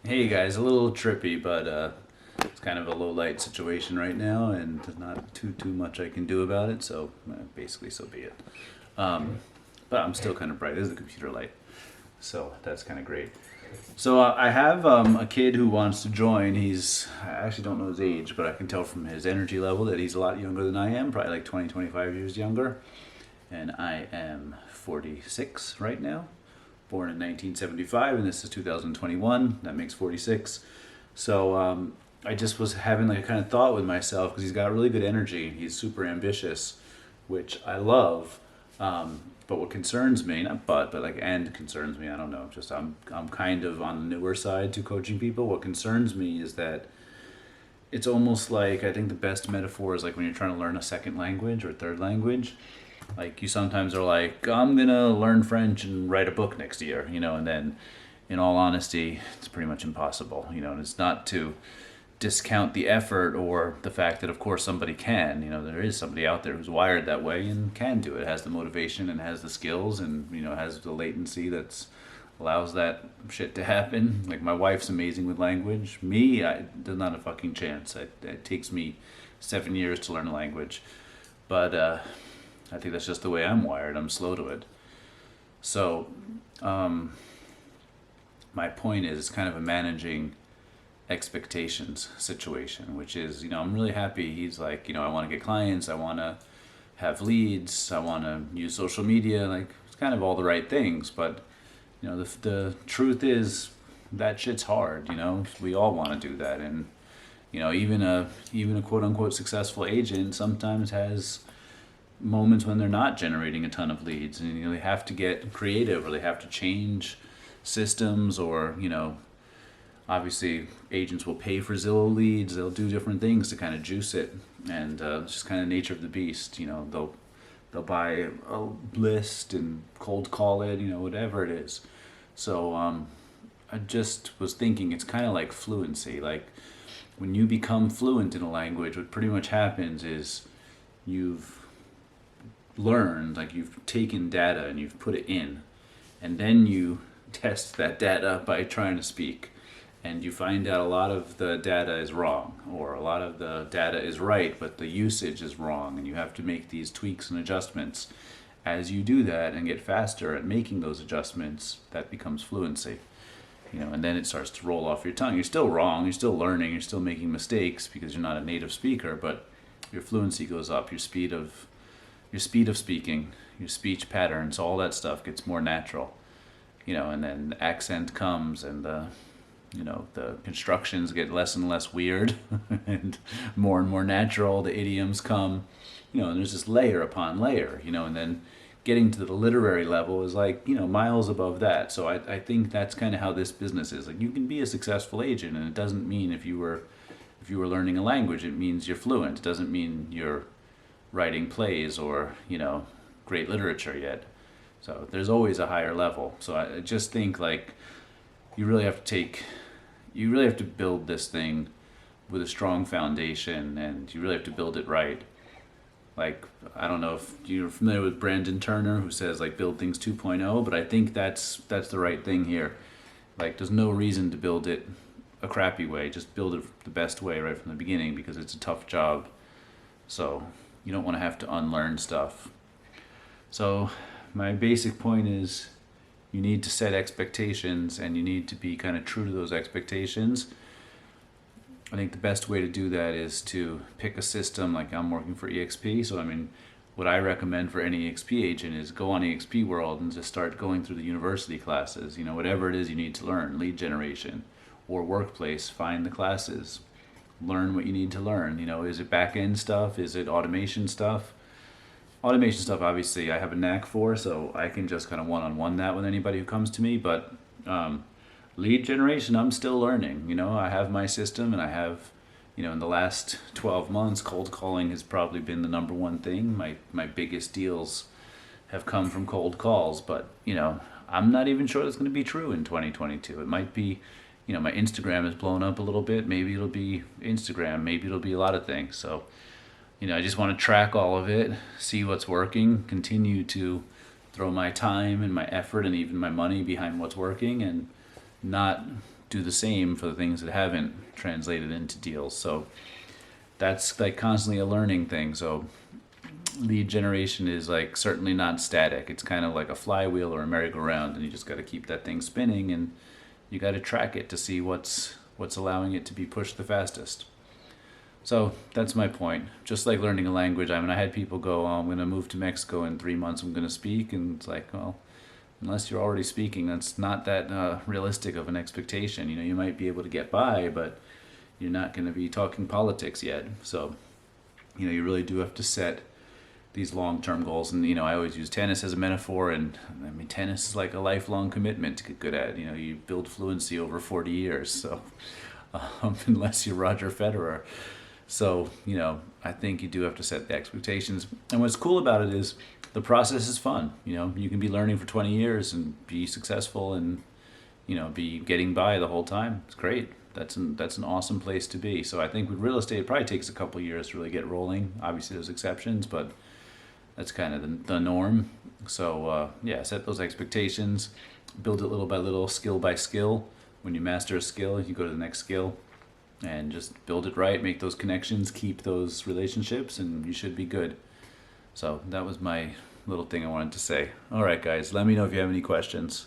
Hey guys, a little trippy, but it's kind of a low light situation right now, and there's not too much I can do about it. So basically, so be it. Um, but I'm still kind of bright. This is a computer light, so that's kind of great. So I have a kid who wants to join. I actually don't know his age, but I can tell from his energy level that he's a lot younger than I am, probably like 20, 25 years younger. And I am 46 right now, born in 1975, and this is 2021. That makes 46. So I just was having like a kind of thought with myself because he's got really good energy. He's super ambitious, which I love. But what concerns me, not but like and concerns me, I don't know. Just I'm kind of on the newer side to coaching people. What concerns me is that it's almost like I think the best metaphor is like when you're trying to learn a second language or third language. Like you sometimes are like, I'm gonna learn French and write a book next year, and then in all honesty, it's pretty much impossible, and it's not to discount the effort or the fact that of course somebody can, there is somebody out there who's wired that way and can do it, has the motivation and has the skills and, has the latency that's allows that shit to happen. Like my wife's amazing with language. There's not a fucking chance. It takes me 7 years to learn a language. But I think that's just the way I'm wired. I'm slow to it. So, my point is, it's kind of a managing expectations situation, which is, I'm really happy. He's like, I want to get clients, I want to have leads, I want to use social media. Like, it's kind of all the right things. But, the truth is, that shit's hard. We all want to do that. And, even a quote unquote successful agent sometimes has moments when they're not generating a ton of leads, and they have to get creative or they have to change systems, or obviously agents will pay for Zillow leads, they'll do different things to kind of juice it. And it's just kind of nature of the beast. They'll buy a list and cold call it, whatever it is. So I just was thinking it's kind of like fluency. Like when you become fluent in a language, what pretty much happens is you've learned, like you've taken data and you've put it in, and then you test that data by trying to speak, and you find out a lot of the data is wrong, or a lot of the data is right but the usage is wrong, and you have to make these tweaks and adjustments. As you do that and get faster at making those adjustments, that becomes fluency. And then it starts to roll off your tongue. You're still wrong, you're still learning, you're still making mistakes because you're not a native speaker, but your fluency goes up, your speed of speaking, your speech patterns, all that stuff gets more natural, and then the accent comes, and the constructions get less and less weird and more natural. The idioms come, and there's just layer upon layer, and then getting to the literary level is like, miles above that. So I think that's kind of how this business is. Like you can be a successful agent, and it doesn't mean if you were learning a language, it means you're fluent. It doesn't mean you're writing plays or great literature yet. So there's always a higher level. So I just think like you really have to take you really have to build this thing with a strong foundation, and you really have to build it right. Like I don't know if you're familiar with Brandon Turner, who says like build things 2.0, but I think that's the right thing here. Like there's no reason to build it a crappy way. Just build it the best way right from the beginning, because it's a tough job. So you don't want to have to unlearn stuff. So my basic point is you need to set expectations, and you need to be kind of true to those expectations. I think the best way to do that is to pick a system. Like I'm working for EXP, so I mean, what I recommend for any EXP agent is go on EXP World and just start going through the university classes. Whatever it is you need to learn, lead generation or workplace, find the classes, learn what you need to learn. Is it back end stuff? Is it automation stuff? Automation stuff, obviously, I have a knack for, so I can just kind of one-on-one that with anybody who comes to me. But lead generation, I'm still learning. I have my system, and I have, in the last 12 months, cold calling has probably been the number one thing. My biggest deals have come from cold calls, but, I'm not even sure that's going to be true in 2022. It might be, my Instagram has blown up a little bit. Maybe it'll be Instagram. Maybe it'll be a lot of things. So, I just want to track all of it, see what's working, continue to throw my time and my effort and even my money behind what's working, and not do the same for the things that haven't translated into deals. So that's like constantly a learning thing. So lead generation is like certainly not static. It's kind of like a flywheel or a merry-go-round, and you just got to keep that thing spinning, and you got to track it to see what's allowing it to be pushed the fastest. So that's my point. Just like learning a language, I mean, I had people go, "Oh, I'm going to move to Mexico in 3 months. I'm going to speak," and it's like, well, unless you're already speaking, that's not that realistic of an expectation. You know, you might be able to get by, but you're not going to be talking politics yet. So, you know, you really do have to set these long-term goals. And, you know, I always use tennis as a metaphor, and I mean, tennis is like a lifelong commitment to get good at. You know, you build fluency over 40 years, so unless you're Roger Federer. So, you know, I think you do have to set the expectations. And what's cool about it is the process is fun. You know, you can be learning for 20 years and be successful and, you know, be getting by the whole time. It's great. That's an awesome place to be. So I think with real estate, it probably takes a couple of years to really get rolling. Obviously, there's exceptions, but that's kind of the norm. So, yeah, set those expectations, build it little by little, skill by skill. When you master a skill, you go to the next skill. And just build it right, make those connections, keep those relationships, and you should be good. So that was my little thing I wanted to say. All right, guys, let me know if you have any questions.